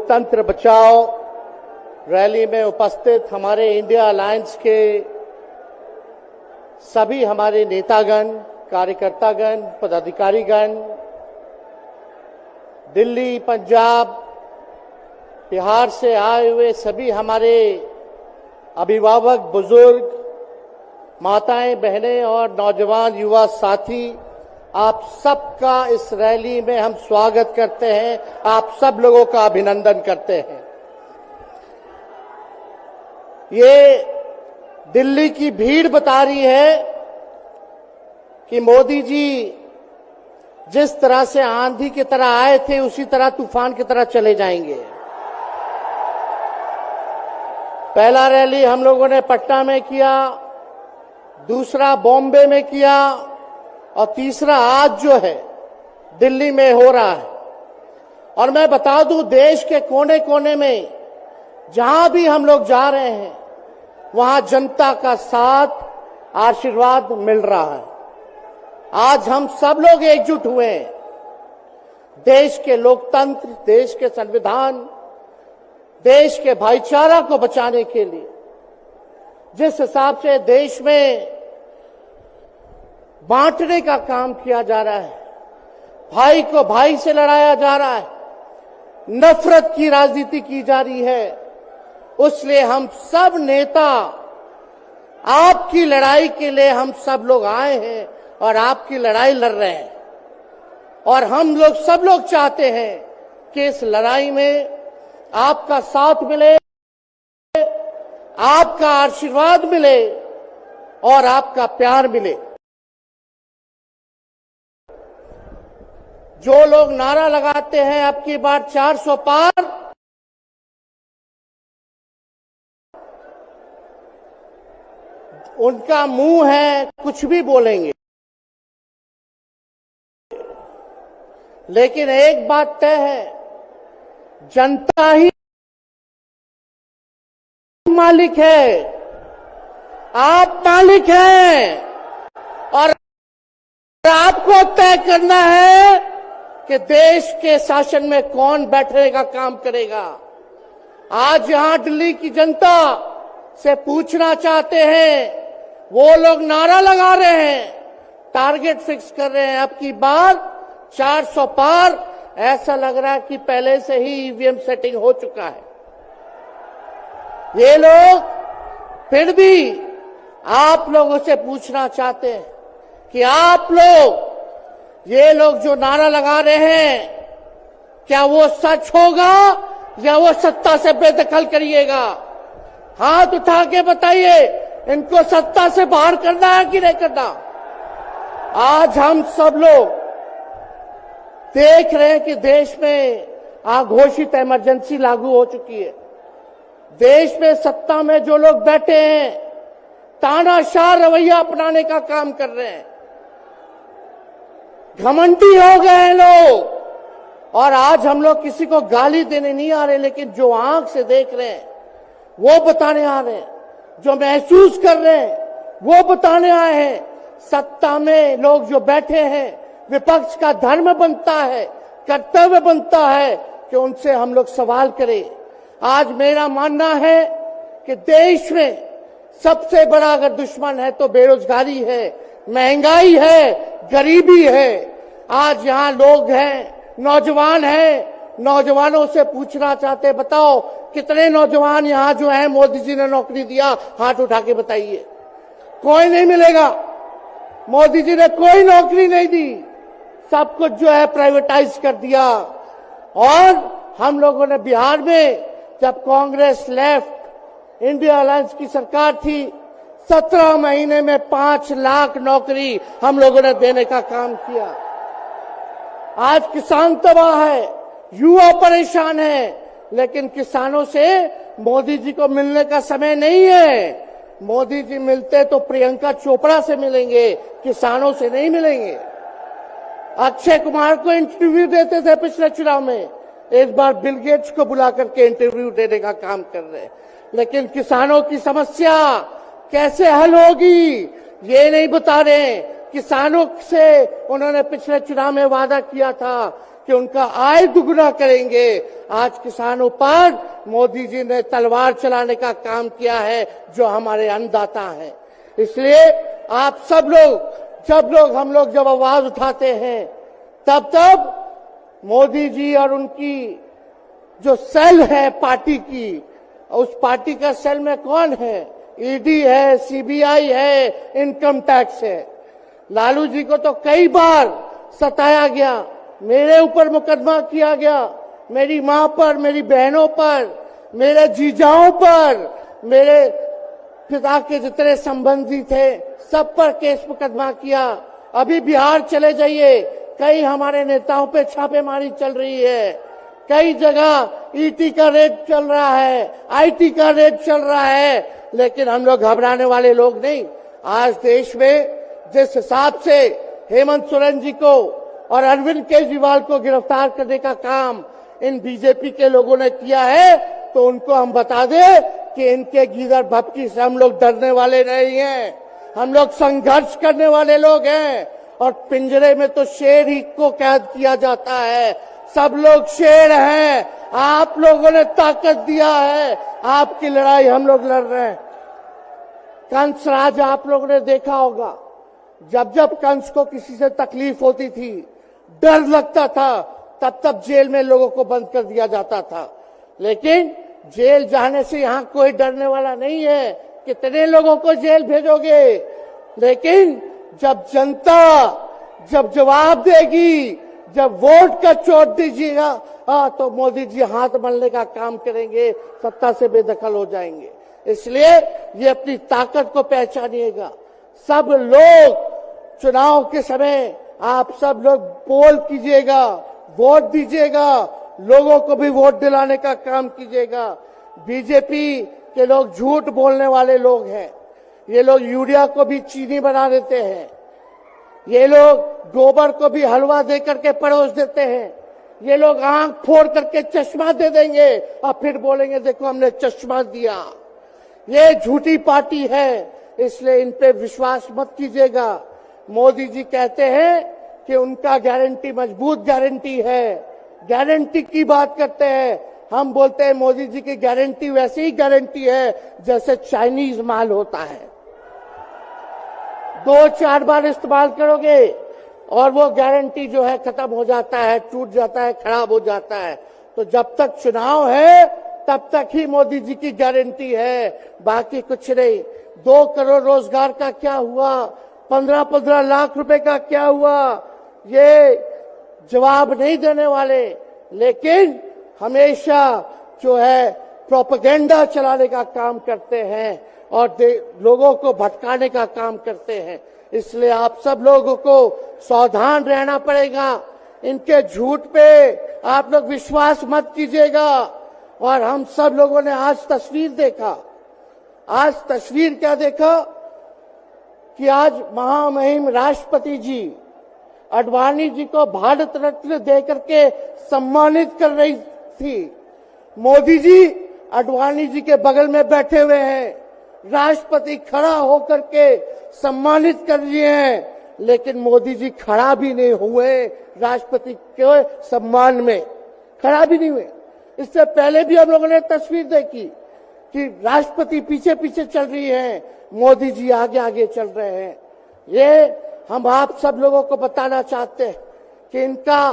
लोकतंत्र बचाओ रैली में उपस्थित हमारे इंडिया अलायंस के सभी हमारे नेतागण, कार्यकर्तागण, पदाधिकारीगण, दिल्ली, पंजाब, बिहार से आए हुए सभी हमारे अभिभावक, बुजुर्ग, माताएं, बहनें और नौजवान युवा साथी, आप सबका इस रैली में हम स्वागत करते हैं। आप सब लोगों का अभिनंदन करते हैं। ये दिल्ली की भीड़ बता रही है कि मोदी जी जिस तरह से आंधी की तरह आए थे उसी तरह तूफान की तरह चले जाएंगे। पहला रैली हम लोगों ने पटना में किया, दूसरा बॉम्बे में किया और तीसरा आज जो है दिल्ली में हो रहा है। और मैं बता दूं, देश के कोने कोने में जहां भी हम लोग जा रहे हैं वहां जनता का साथ, आशीर्वाद मिल रहा है। आज हम सब लोग एकजुट हुए हैं देश के लोकतंत्र, देश के संविधान, देश के भाईचारा को बचाने के लिए। जिस हिसाब से देश में बांटने का काम किया जा रहा है, भाई को भाई से लड़ाया जा रहा है, नफरत की राजनीति की जा रही है, उसलिए हम सब नेता आपकी लड़ाई के लिए हम सब लोग आए हैं और आपकी लड़ाई लड़ रहे हैं। और हम लोग सब लोग चाहते हैं कि इस लड़ाई में आपका साथ मिले, आपका आशीर्वाद मिले और आपका प्यार मिले। जो लोग नारा लगाते हैं अब की बार 400 पार, उनका मुंह है, कुछ भी बोलेंगे, लेकिन एक बात तय है, जनता ही मालिक है, आप मालिक हैं और आपको तय करना है कि देश के शासन में कौन बैठने का काम करेगा। आज यहां दिल्ली की जनता से पूछना चाहते हैं, वो लोग नारा लगा रहे हैं, टारगेट फिक्स कर रहे हैं, अब की बार 400 पार। ऐसा लग रहा है कि पहले से ही ईवीएम सेटिंग हो चुका है। ये लोग फिर भी आप लोगों से पूछना चाहते हैं कि आप लोग, ये लोग जो नारा लगा रहे हैं, क्या वो सच होगा या वो सत्ता से बेदखल करिएगा? हाथ उठा के बताइए, इनको सत्ता से बाहर करना है कि नहीं करना? आज हम सब लोग देख रहे हैं कि देश में अघोषित इमरजेंसी लागू हो चुकी है। देश में सत्ता में जो लोग बैठे हैं तानाशाह रवैया अपनाने का काम कर रहे हैं, घमंडी हो गए हैं लोग। और आज हम लोग किसी को गाली देने नहीं आ रहे, लेकिन जो आंख से देख रहे हैं वो बताने आ रहे हैं, जो महसूस कर रहे हैं वो बताने आए हैं। सत्ता में लोग जो बैठे हैं, विपक्ष का धर्म बनता है, कर्तव्य बनता है कि उनसे हम लोग सवाल करें। आज मेरा मानना है कि देश में सबसे बड़ा अगर दुश्मन है तो बेरोजगारी है, महंगाई है, गरीबी है। आज यहाँ लोग हैं, नौजवान हैं, नौजवानों से पूछना चाहते, बताओ कितने नौजवान यहाँ जो हैं मोदी जी ने नौकरी दिया? हाथ उठा के बताइए। कोई नहीं मिलेगा। मोदी जी ने कोई नौकरी नहीं दी, सब कुछ जो है प्राइवेटाइज कर दिया। और हम लोगों ने बिहार में, जब कांग्रेस लेफ्ट, इंडिया अलायंस की सरकार थी, 17 महीने में 5 लाख नौकरी हम लोगों ने देने का काम किया। आज किसान तबाह है, युवा परेशान है, लेकिन किसानों से मोदी जी को मिलने का समय नहीं है। मोदी जी मिलते तो प्रियंका चोपड़ा से मिलेंगे, किसानों से नहीं मिलेंगे। अक्षय कुमार को इंटरव्यू देते थे पिछले चुनाव में, इस बार बिल गेट्स को बुला करके इंटरव्यू देने का काम कर रहे हैं। लेकिन किसानों की समस्या कैसे हल होगी ये नहीं बता रहे। किसानों से उन्होंने पिछले चुनाव में वादा किया था कि उनका आय दुगना करेंगे। आज किसानों पर मोदी जी ने तलवार चलाने का काम किया है, जो हमारे अन्नदाता हैं। इसलिए आप सब लोग हम लोग जब आवाज उठाते हैं, तब मोदी जी और उनकी जो सेल है पार्टी की, उस पार्टी का सेल में कौन है? ईडी है, सीबीआई है, इनकम टैक्स है। लालू जी को तो कई बार सताया गया, मेरे ऊपर मुकदमा किया गया, मेरी मां पर, मेरी बहनों पर, मेरे जीजाओं पर, मेरे पिता के जितने संबंधी थे सब पर केस मुकदमा किया। अभी बिहार चले जाइए, कई हमारे नेताओं पे छापेमारी चल रही है, कई जगह ईटी का रेड चल रहा है, आईटी का रेड चल रहा है, लेकिन हम लोग घबराने वाले लोग नहीं। आज देश में जिस हिसाब से हेमंत सोरेन जी को और अरविंद केजरीवाल को गिरफ्तार करने का काम इन बीजेपी के लोगों ने किया है, तो उनको हम बता दें कि इनके गीदड़ भपकी से हम लोग डरने वाले नहीं हैं। हम लोग संघर्ष करने वाले लोग हैं, और पिंजरे में तो शेर ही को कैद किया जाता है। सब लोग शेर हैं, आप लोगों ने ताकत दिया है, आपकी लड़ाई हम लोग लड़ रहे हैं। कंस राज आप लोगों ने देखा होगा, जब कंस को किसी से तकलीफ होती थी, डर लगता था, तब जेल में लोगों को बंद कर दिया जाता था। लेकिन जेल जाने से यहां कोई डरने वाला नहीं है। कितने लोगों को जेल भेजोगे? लेकिन जब जनता जब जवाब देगी, जब वोट का चोट दीजिएगा, तो मोदी जी हाथ मलने का काम करेंगे, सत्ता से बेदखल हो जाएंगे। इसलिए ये अपनी ताकत को पहचानिएगा। सब लोग चुनाव के समय आप सब लोग पोल कीजिएगा, वोट दीजिएगा, लोगों को भी वोट दिलाने का काम कीजिएगा। बीजेपी के लोग झूठ बोलने वाले लोग हैं। ये लोग यूरिया को भी चीनी बना देते हैं, ये लोग गोबर को भी हलवा दे करके परोस देते हैं, ये लोग आंख फोड़ करके चश्मा दे देंगे और फिर बोलेंगे देखो हमने चश्मा दिया। ये झूठी पार्टी है, इसलिए इन पे विश्वास मत कीजिएगा। मोदी जी कहते हैं कि उनका गारंटी मजबूत गारंटी है, गारंटी की बात करते हैं। हम बोलते हैं मोदी जी की गारंटी वैसे ही गारंटी है जैसे चाइनीज माल होता है, 2-4 बार इस्तेमाल करोगे और वो गारंटी जो है खत्म हो जाता है, टूट जाता है, खराब हो जाता है। तो जब तक चुनाव है तब तक ही मोदी जी की गारंटी है, बाकी कुछ नहीं। 2 करोड़ रोजगार का क्या हुआ, 15-15 लाख रुपए का क्या हुआ, ये जवाब नहीं देने वाले, लेकिन हमेशा जो है प्रोपेगेंडा चलाने का काम करते हैं और लोगों को भटकाने का काम करते हैं। इसलिए आप सब लोगों को सावधान रहना पड़ेगा। इनके झूठ पे आप लोग विश्वास मत कीजिएगा। और हम सब लोगों ने आज तस्वीर देखा, आज तस्वीर क्या देखा कि आज महामहिम राष्ट्रपति जी अडवाणी जी को भारत रत्न देकर के सम्मानित कर रही थी। मोदी जी अडवाणी जी के बगल में बैठे हुए हैं, राष्ट्रपति खड़ा होकर के सम्मानित कर रहे हैं, लेकिन मोदी जी खड़ा भी नहीं हुए, राष्ट्रपति के सम्मान में खड़ा भी नहीं हुए। इससे पहले भी हम लोगों ने तस्वीर देखी कि राष्ट्रपति पीछे पीछे चल रही है, मोदी जी आगे आगे चल रहे हैं। ये हम आप सब लोगों को बताना चाहते हैं कि इनका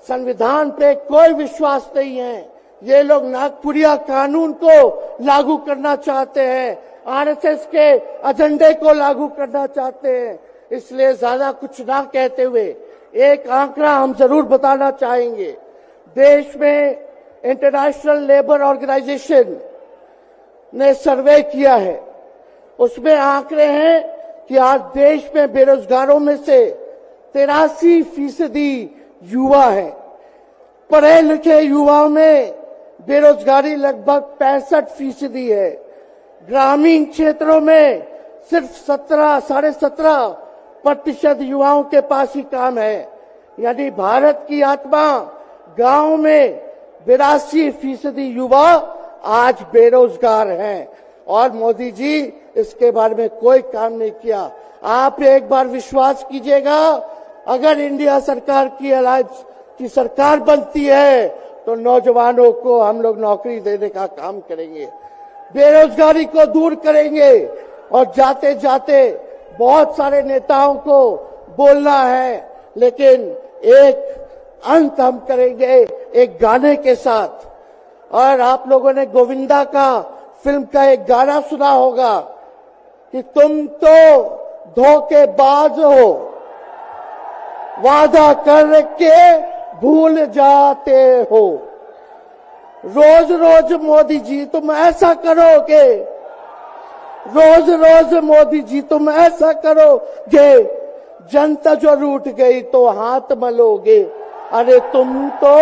संविधान पे कोई विश्वास नहीं है। ये लोग नागपुरिया कानून को लागू करना चाहते हैं, आरएसएस के एजेंडे को लागू करना चाहते हैं। इसलिए ज्यादा कुछ ना कहते हुए एक आंकड़ा हम जरूर बताना चाहेंगे। देश में इंटरनेशनल लेबर ऑर्गेनाइजेशन ने सर्वे किया है, उसमें आंकड़े हैं कि आज देश में बेरोजगारों में से 83% युवा है। पढ़े लिखे युवाओं में बेरोजगारी लगभग 65% है। ग्रामीण क्षेत्रों में सिर्फ 17.5% युवाओं के पास ही काम है। यानी भारत की आत्मा गांव में 82% युवा आज बेरोजगार हैं और मोदी जी इसके बारे में कोई काम नहीं किया। आप एक बार विश्वास कीजिएगा, अगर इंडिया सरकार की अलायंस की सरकार बनती है तो नौजवानों को हम लोग नौकरी देने का काम करेंगे, बेरोजगारी को दूर करेंगे। और जाते जाते बहुत सारे नेताओं को बोलना है, लेकिन एक अंत हम करेंगे एक गाने के साथ। और आप लोगों ने गोविंदा का फिल्म का एक गाना सुना होगा कि तुम तो धोखेबाज हो, वादा करके भूल जाते हो। रोज रोज मोदी जी तुम ऐसा करोगे, रोज रोज मोदी जी तुम ऐसा करोगे, जनता जो रूठ गई तो हाथ मलोगे। अरे तुम तो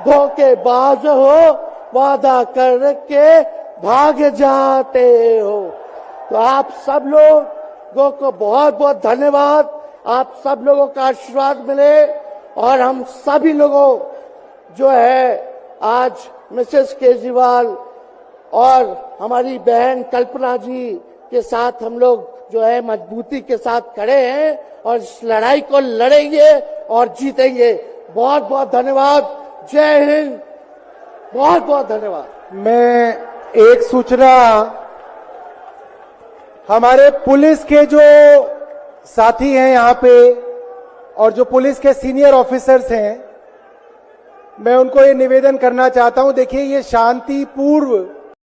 धोखेबाज हो, वादा करके भाग जाते हो। तो आप सब लोगों को बहुत बहुत धन्यवाद। आप सब लोगों का आशीर्वाद मिले और हम सभी लोगों जो है आज मिसेस केजरीवाल और हमारी बहन कल्पना जी के साथ हम लोग जो है मजबूती के साथ खड़े हैं और इस लड़ाई को लड़ेंगे और जीतेंगे। बहुत बहुत धन्यवाद। जय हिंद। बहुत बहुत धन्यवाद। मैं एक सूचना हमारे पुलिस के जो साथी हैं यहाँ पे और जो पुलिस के सीनियर ऑफिसर्स हैं, मैं उनको ये निवेदन करना चाहता हूं। देखिए, ये शांतिपूर्व